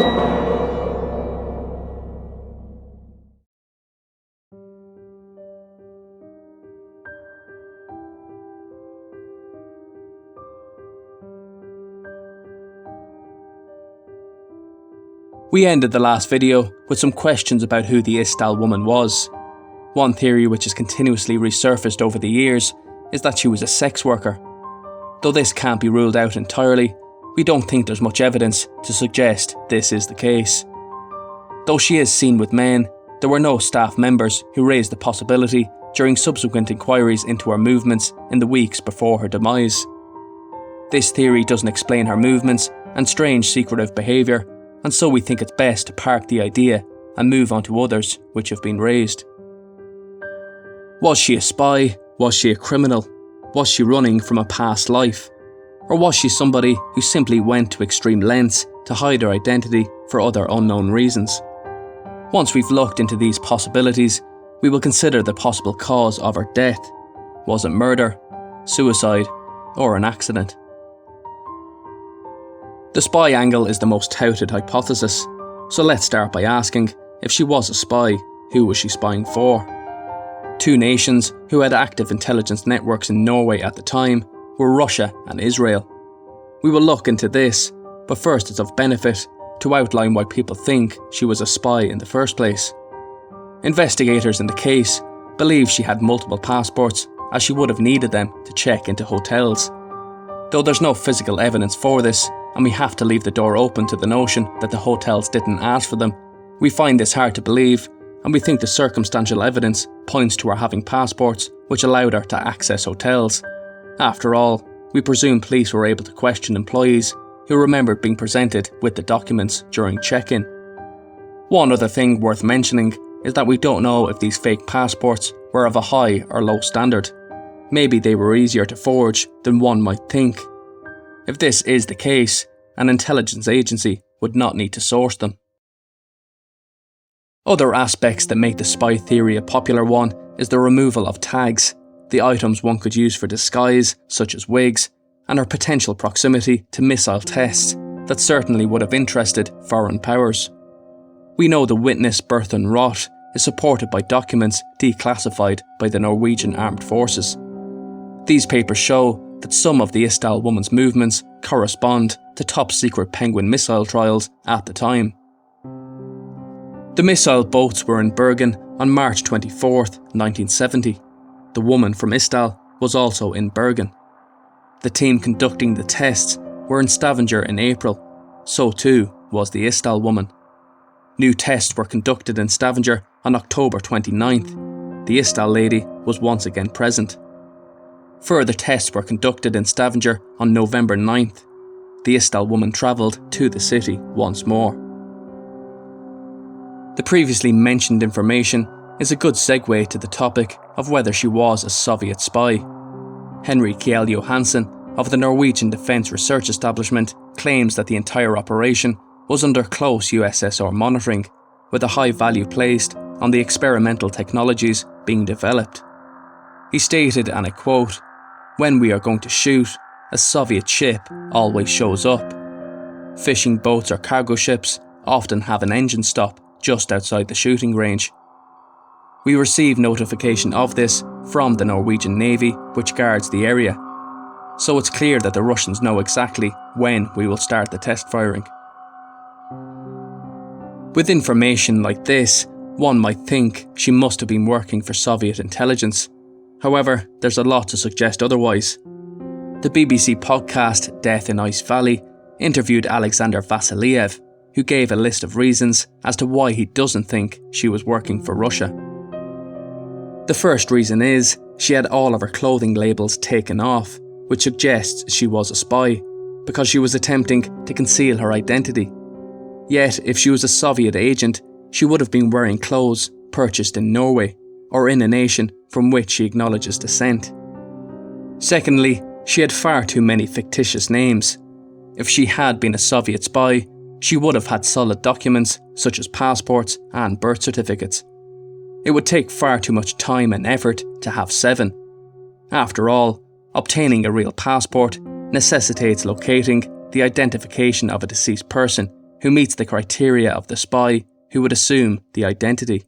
We ended the last video with some questions about who the Isdal woman was. One theory which has continuously resurfaced over the years is that she was a sex worker. Though this can't be ruled out entirely, we don't think there's much evidence to suggest this is the case. Though she is seen with men, there were no staff members who raised the possibility during subsequent inquiries into her movements in the weeks before her demise. This theory doesn't explain her movements and strange secretive behaviour, and so we think it's best to park the idea and move on to others which have been raised. Was she a spy? Was she a criminal? Was she running from a past life? Or was she somebody who simply went to extreme lengths to hide her identity for other unknown reasons? Once we've looked into these possibilities, we will consider the possible cause of her death. Was it murder, suicide, or an accident? The spy angle is the most touted hypothesis, so let's start by asking, if she was a spy, who was she spying for? Two nations who had active intelligence networks in Norway at the time were Russia and Israel. We will look into this, but first it's of benefit to outline why people think she was a spy in the first place. Investigators in the case believe she had multiple passports, as she would have needed them to check into hotels. Though there's no physical evidence for this, and we have to leave the door open to the notion that the hotels didn't ask for them, we find this hard to believe, and we think the circumstantial evidence points to her having passports which allowed her to access hotels. After all, we presume police were able to question employees who remembered being presented with the documents during check-in. One other thing worth mentioning is that we don't know if these fake passports were of a high or low standard. Maybe they were easier to forge than one might think. If this is the case, an intelligence agency would not need to source them. Other aspects that make the spy theory a popular one is the removal of tags, the items one could use for disguise, such as wigs, and her potential proximity to missile tests that certainly would have interested foreign powers. We know the witness Berthen Roth is supported by documents declassified by the Norwegian Armed Forces. These papers show that some of the Isdal woman's movements correspond to top-secret Penguin missile trials at the time. The missile boats were in Bergen on March 24, 1970. The woman from Isdal was also in Bergen. The team conducting the tests were in Stavanger in April. So too was the Isdal woman. New tests were conducted in Stavanger on October 29th. The Isdal lady was once again present. Further tests were conducted in Stavanger on November 9th. The Isdal woman travelled to the city once more. The previously mentioned information is a good segue to the topic of whether she was a Soviet spy. Henry Kjell Hansen of the Norwegian Defence Research Establishment claims that the entire operation was under close USSR monitoring, with a high value placed on the experimental technologies being developed. He stated, and I quote, "When we are going to shoot, a Soviet ship always shows up. Fishing boats or cargo ships often have an engine stop just outside the shooting range. We receive notification of this from the Norwegian Navy, which guards the area. So it's clear that the Russians know exactly when we will start the test firing." With information like this, one might think she must have been working for Soviet intelligence. However, there's a lot to suggest otherwise. The BBC podcast Death in Ice Valley interviewed Alexander Vasiliev, who gave a list of reasons as to why he doesn't think she was working for Russia. The first reason is she had all of her clothing labels taken off, which suggests she was a spy, because she was attempting to conceal her identity. Yet, if she was a Soviet agent, she would have been wearing clothes purchased in Norway, or in a nation from which she acknowledges descent. Secondly, she had far too many fictitious names. If she had been a Soviet spy, she would have had solid documents such as passports and birth certificates. It would take far too much time and effort to have 7. After all, obtaining a real passport necessitates locating the identification of a deceased person who meets the criteria of the spy who would assume the identity.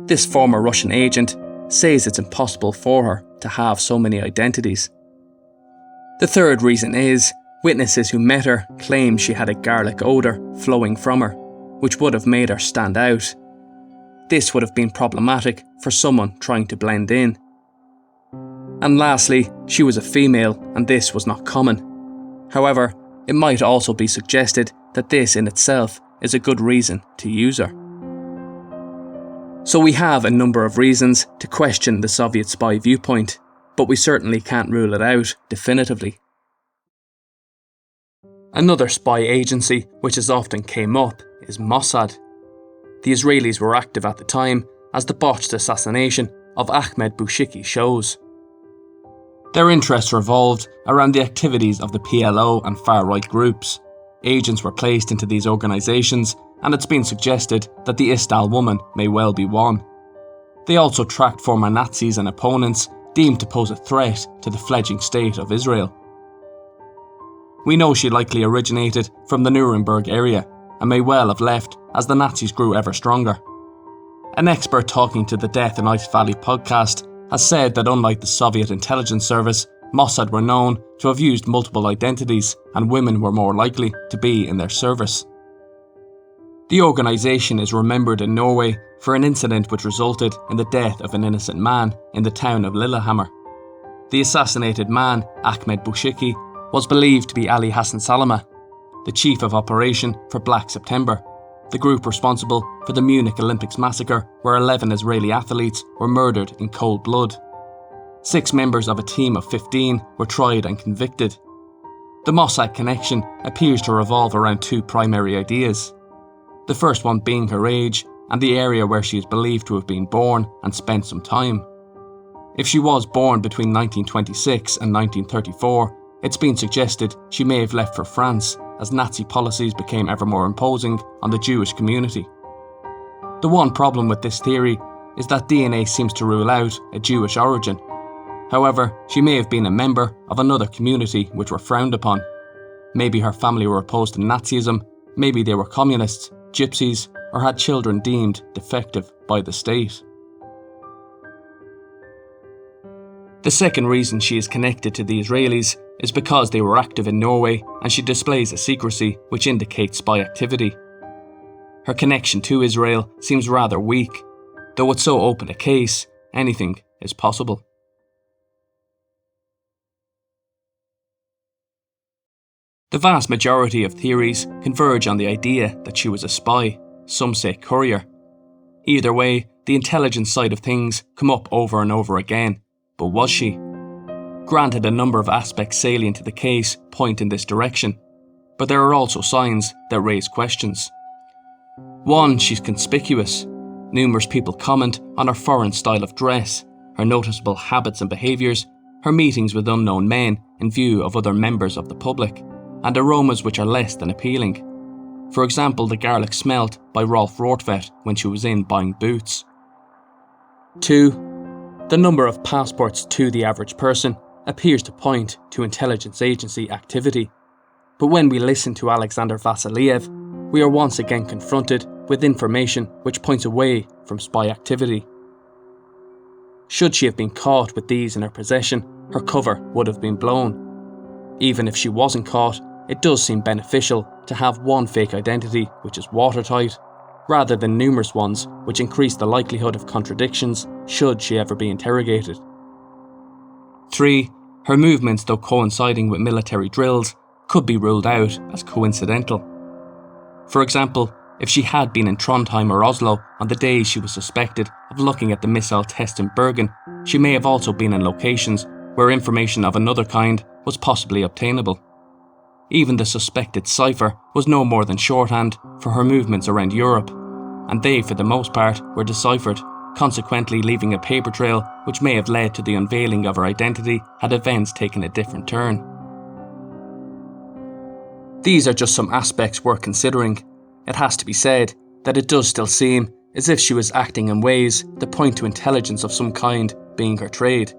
This former Russian agent says it's impossible for her to have so many identities. The third reason is witnesses who met her claim she had a garlic odour flowing from her, which would have made her stand out. This would have been problematic for someone trying to blend in. And lastly, she was a female and this was not common. However, it might also be suggested that this in itself is a good reason to use her. So we have a number of reasons to question the Soviet spy viewpoint, but we certainly can't rule it out definitively. Another spy agency which has often came up is Mossad. The Israelis were active at the time, as the botched assassination of Ahmed Boushiki shows. Their interests revolved around the activities of the PLO and far-right groups. Agents were placed into these organisations, and it's been suggested that the Isdal Woman may well be one. They also tracked former Nazis and opponents deemed to pose a threat to the fledgling state of Israel. We know she likely originated from the Nuremberg area and may well have left as the Nazis grew ever stronger. An expert talking to the Death in Ice Valley podcast has said that unlike the Soviet intelligence service, Mossad were known to have used multiple identities and women were more likely to be in their service. The organisation is remembered in Norway for an incident which resulted in the death of an innocent man in the town of Lillehammer. The assassinated man, Ahmed Boushiki, was believed to be Ali Hassan Salama, the chief of operation for Black September, the group responsible for the Munich Olympics massacre where 11 Israeli athletes were murdered in cold blood. 6 members of a team of 15 were tried and convicted. The Mossad connection appears to revolve around 2 primary ideas. The first one being her age and the area where she is believed to have been born and spent some time. If she was born between 1926 and 1934, it's been suggested she may have left for France as Nazi policies became ever more imposing on the Jewish community. The one problem with this theory is that DNA seems to rule out a Jewish origin. However, she may have been a member of another community which were frowned upon. Maybe her family were opposed to Nazism, maybe they were communists, gypsies, or had children deemed defective by the state. The second reason she is connected to the Israelis is because they were active in Norway and she displays a secrecy which indicates spy activity. Her connection to Israel seems rather weak, though with so open a case, anything is possible. The vast majority of theories converge on the idea that she was a spy, some say courier. Either way, the intelligence side of things come up over and over again, but was she? Granted, a number of aspects salient to the case point in this direction, but there are also signs that raise questions. 1. She's conspicuous. Numerous people comment on her foreign style of dress, her noticeable habits and behaviours, her meetings with unknown men in view of other members of the public, and aromas which are less than appealing. For example, the garlic smelt by Rolf Rortvedt when she was in buying boots. 2. The number of passports to the average person appears to point to intelligence agency activity. But when we listen to Alexander Vasiliev, we are once again confronted with information which points away from spy activity. Should she have been caught with these in her possession, her cover would have been blown. Even if she wasn't caught, it does seem beneficial to have one fake identity which is watertight, rather than numerous ones which increase the likelihood of contradictions should she ever be interrogated. 3. Her movements, though coinciding with military drills, could be ruled out as coincidental. For example, if she had been in Trondheim or Oslo on the days she was suspected of looking at the missile test in Bergen, she may have also been in locations where information of another kind was possibly obtainable. Even the suspected cipher was no more than shorthand for her movements around Europe, and they, for the most part, were deciphered, consequently leaving a paper trail which may have led to the unveiling of her identity had events taken a different turn. These are just some aspects worth considering. It has to be said that it does still seem as if she was acting in ways that point to intelligence of some kind being her trade.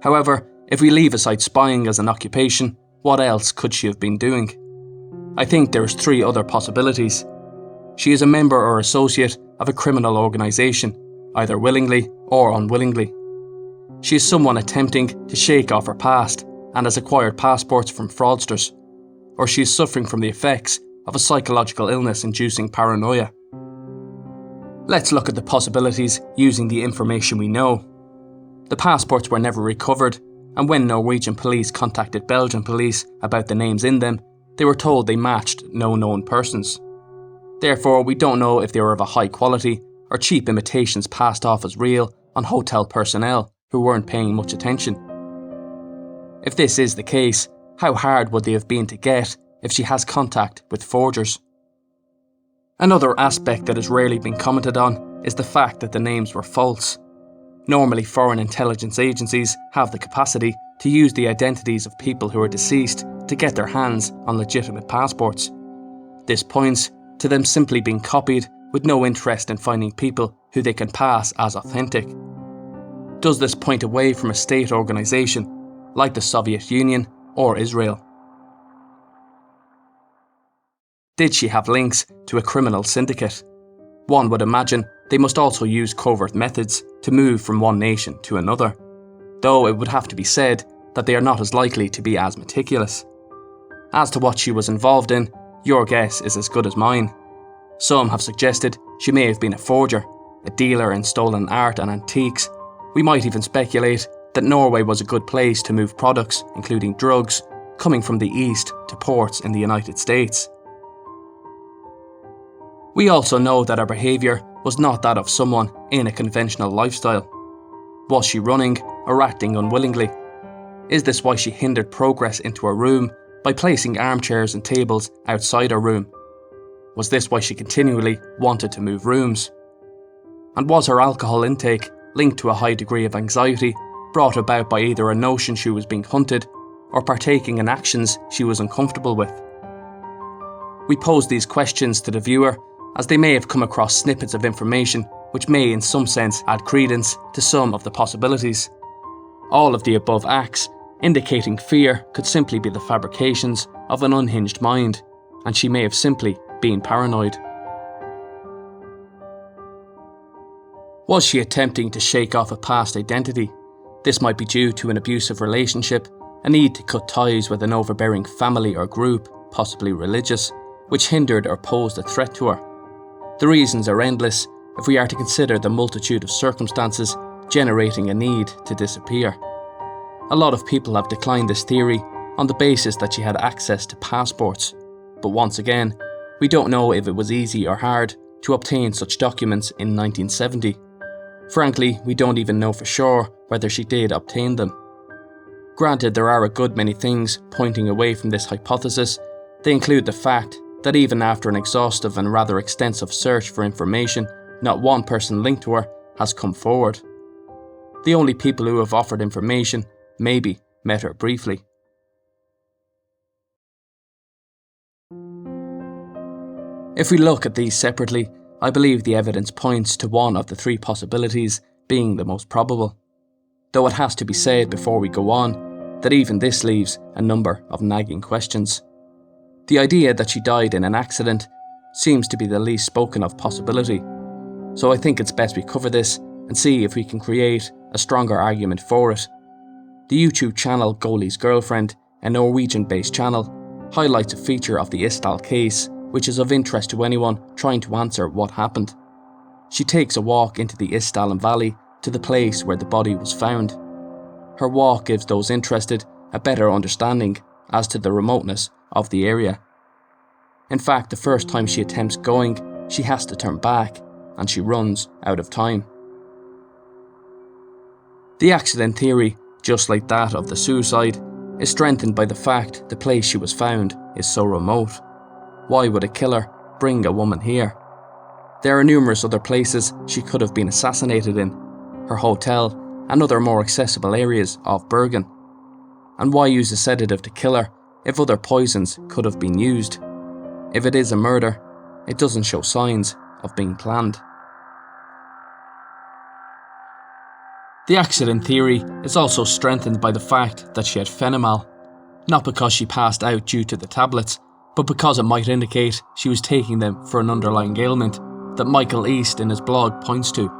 However, if we leave aside spying as an occupation, what else could she have been doing? I think there's 3 other possibilities. She is a member or associate of a criminal organisation, either willingly or unwillingly. She is someone attempting to shake off her past and has acquired passports from fraudsters, or she is suffering from the effects of a psychological illness inducing paranoia. Let's look at the possibilities using the information we know. The passports were never recovered, and when Norwegian police contacted Belgian police about the names in them, they were told they matched no known persons. Therefore, we don't know if they were of a high quality or cheap imitations passed off as real on hotel personnel who weren't paying much attention. If this is the case, how hard would they have been to get if she has contact with forgers? Another aspect that has rarely been commented on is the fact that the names were false. Normally, foreign intelligence agencies have the capacity to use the identities of people who are deceased to get their hands on legitimate passports. This points to them simply being copied with no interest in finding people who they can pass as authentic. Does this point away from a state organisation like the Soviet Union or Israel? Did she have links to a criminal syndicate? One would imagine they must also use covert methods to move from one nation to another, though it would have to be said that they are not as likely to be as meticulous. As to what she was involved in, your guess is as good as mine. Some have suggested she may have been a forger, a dealer in stolen art and antiques. We might even speculate that Norway was a good place to move products, including drugs, coming from the east to ports in the United States. We also know that her behaviour was not that of someone in a conventional lifestyle. Was she running or acting unwillingly? Is this why she hindered progress into her room by placing armchairs and tables outside her room? Was this why she continually wanted to move rooms? And was her alcohol intake linked to a high degree of anxiety brought about by either a notion she was being hunted or partaking in actions she was uncomfortable with? We pose these questions to the viewer as they may have come across snippets of information which may in some sense add credence to some of the possibilities. All of the above acts, indicating fear, could simply be the fabrications of an unhinged mind, and she may have simply been paranoid. Was she attempting to shake off a past identity? This might be due to an abusive relationship, a need to cut ties with an overbearing family or group, possibly religious, which hindered or posed a threat to her. The reasons are endless if we are to consider the multitude of circumstances generating a need to disappear. A lot of people have declined this theory on the basis that she had access to passports, but once again, we don't know if it was easy or hard to obtain such documents in 1970. Frankly, we don't even know for sure whether she did obtain them. Granted, there are a good many things pointing away from this hypothesis. They include the fact that even after an exhaustive and rather extensive search for information, not one person linked to her has come forward. The only people who have offered information maybe met her briefly. If we look at these separately, I believe the evidence points to one of the 3 possibilities being the most probable. Though it has to be said before we go on that even this leaves a number of nagging questions. The idea that she died in an accident seems to be the least spoken of possibility, so I think it's best we cover this and see if we can create a stronger argument for it. The YouTube channel Goalie's Girlfriend, a Norwegian-based channel, highlights a feature of the Isdal case which is of interest to anyone trying to answer what happened. She takes a walk into the Isdalen Valley to the place where the body was found. Her walk gives those interested a better understanding as to the remoteness of the area. In fact, the first time she attempts going, she has to turn back, and she runs out of time. The accident theory, just like that of the suicide, is strengthened by the fact the place she was found is so remote. Why would a killer bring a woman here? There are numerous other places she could have been assassinated in, her hotel and other more accessible areas of Bergen. And why use a sedative to kill her if other poisons could have been used? If it is a murder, it doesn't show signs of being planned. The accident theory is also strengthened by the fact that she had phenomal, not because she passed out due to the tablets, but because it might indicate she was taking them for an underlying ailment that Michael East in his blog points to.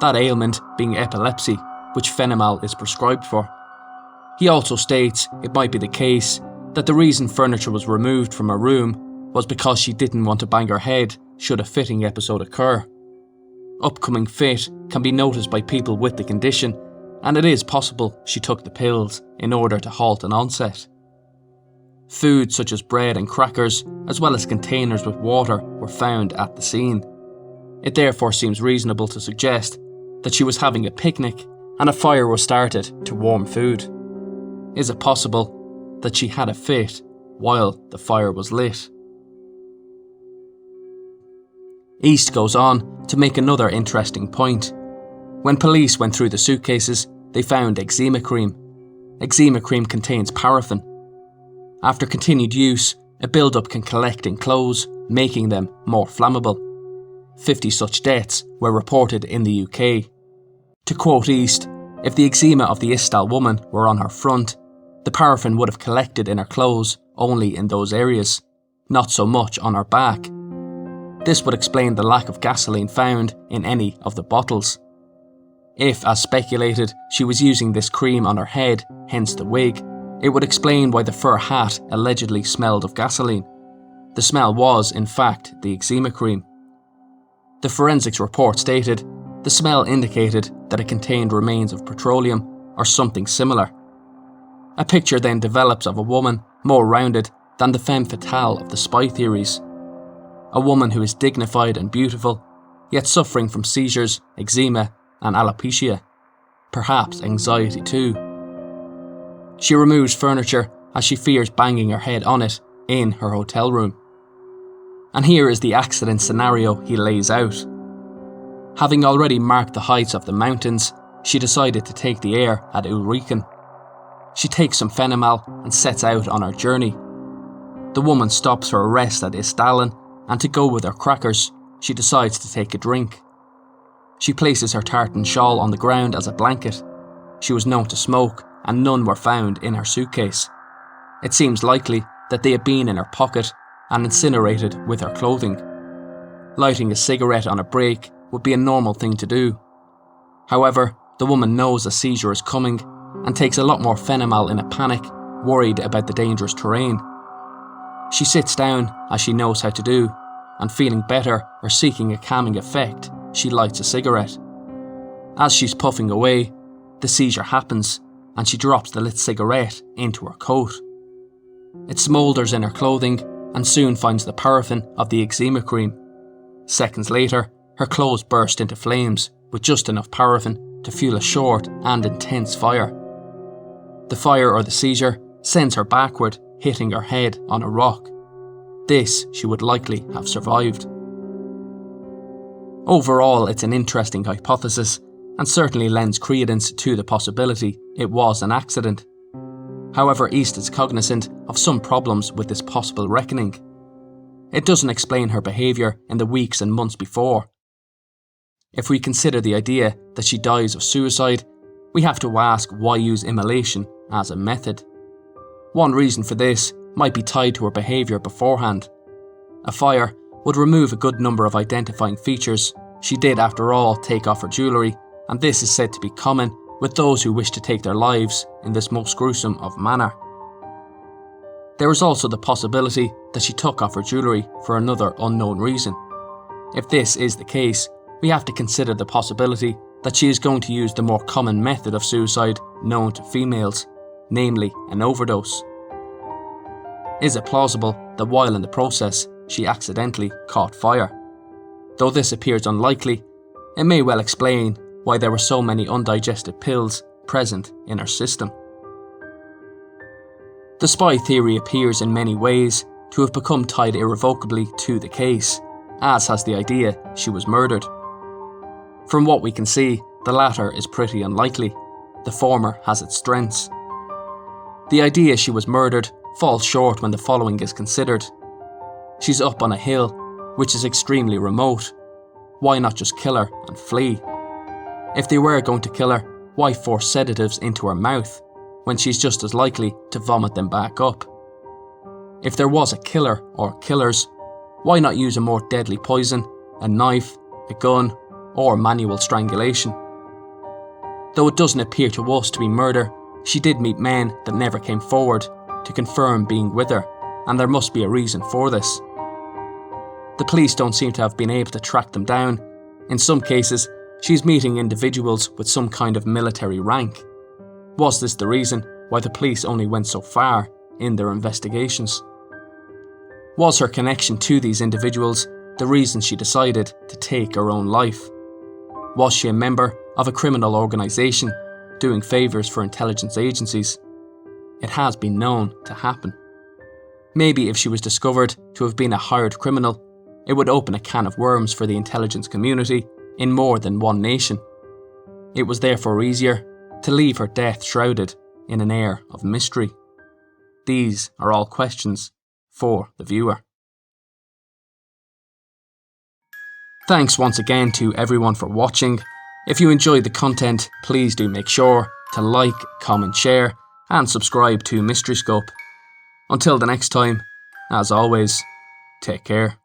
That ailment being epilepsy, which Phenomal is prescribed for. He also states it might be the case that the reason furniture was removed from her room was because she didn't want to bang her head should a fitting episode occur. Upcoming fit can be noticed by people with the condition, and it is possible she took the pills in order to halt an onset. Food such as bread and crackers, as well as containers with water, were found at the scene. It therefore seems reasonable to suggest that she was having a picnic and a fire was started to warm food. Is it possible that she had a fit while the fire was lit? East goes on to make another interesting point. When police went through the suitcases, they found eczema cream. Eczema cream contains paraffin. After continued use, a buildup can collect in clothes, making them more flammable. 50 such deaths were reported in the UK. To quote East, if the eczema of the Isdal Woman were on her front, the paraffin would have collected in her clothes only in those areas, not so much on her back. This would explain the lack of gasoline found in any of the bottles. If, as speculated, she was using this cream on her head, hence the wig, it would explain why the fur hat allegedly smelled of gasoline. The smell was, in fact, the eczema cream. The forensics report stated the smell indicated that it contained remains of petroleum or something similar. A picture then develops of a woman more rounded than the femme fatale of the spy theories. A woman who is dignified and beautiful, yet suffering from seizures, eczema, and alopecia. Perhaps anxiety too. She removes furniture as she fears banging her head on it in her hotel room. And here is the accident scenario he lays out. Having already marked the heights of the mountains, she decided to take the air at Ulriken. She takes some Phenomal and sets out on her journey. The woman stops for a rest at Isdalen, and to go with her crackers, she decides to take a drink. She places her tartan shawl on the ground as a blanket. She was known to smoke, and none were found in her suitcase. It seems likely that they had been in her pocket and incinerated with her clothing. Lighting a cigarette on a break would be a normal thing to do. However, the woman knows a seizure is coming and takes a lot more Phenomal in a panic, worried about the dangerous terrain. She sits down, as she knows how to do, and feeling better or seeking a calming effect, she lights a cigarette. As she's puffing away, the seizure happens and she drops the lit cigarette into her coat. It smoulders in her clothing and soon finds the paraffin of the eczema cream. Seconds later, her clothes burst into flames with just enough paraffin to fuel a short and intense fire. The fire or the seizure sends her backward, hitting her head on a rock. This she would likely have survived. Overall, it's an interesting hypothesis and certainly lends credence to the possibility it was an accident. However, East is cognizant of some problems with this possible reckoning. It doesn't explain her behaviour in the weeks and months before. If we consider the idea that she dies of suicide, we have to ask why use immolation as a method. One reason for this might be tied to her behaviour beforehand. A fire would remove a good number of identifying features. She did, after all, take off her jewellery, and this is said to be common with those who wish to take their lives in this most gruesome of manner. There is also the possibility that she took off her jewellery for another unknown reason. If this is the case, we have to consider the possibility that she is going to use the more common method of suicide known to females, namely an overdose. Is it plausible that while in the process she accidentally caught fire? Though this appears unlikely, it may well explain why there were so many undigested pills present in her system. The spy theory appears in many ways to have become tied irrevocably to the case, as has the idea she was murdered. From what we can see, the latter is pretty unlikely. The former has its strengths. The idea she was murdered falls short when the following is considered. She's up on a hill, which is extremely remote. Why not just kill her and flee? If they were going to kill her, why force sedatives into her mouth, when she's just as likely to vomit them back up? If there was a killer or killers, why not use a more deadly poison, a knife, a gun, or manual strangulation? Though it doesn't appear to us to be murder, she did meet men that never came forward to confirm being with her, and there must be a reason for this. The police don't seem to have been able to track them down. In some cases, she's meeting individuals with some kind of military rank. Was this the reason why the police only went so far in their investigations? Was her connection to these individuals the reason she decided to take her own life? Was she a member of a criminal organisation doing favours for intelligence agencies? It has been known to happen. Maybe if she was discovered to have been a hired criminal, it would open a can of worms for the intelligence community in more than one nation. It was therefore easier to leave her death shrouded in an air of mystery. These are all questions for the viewer. Thanks once again to everyone for watching. If you enjoyed the content, please do make sure to like, comment, share, and subscribe to Mystery Scope. Until the next time, as always, take care.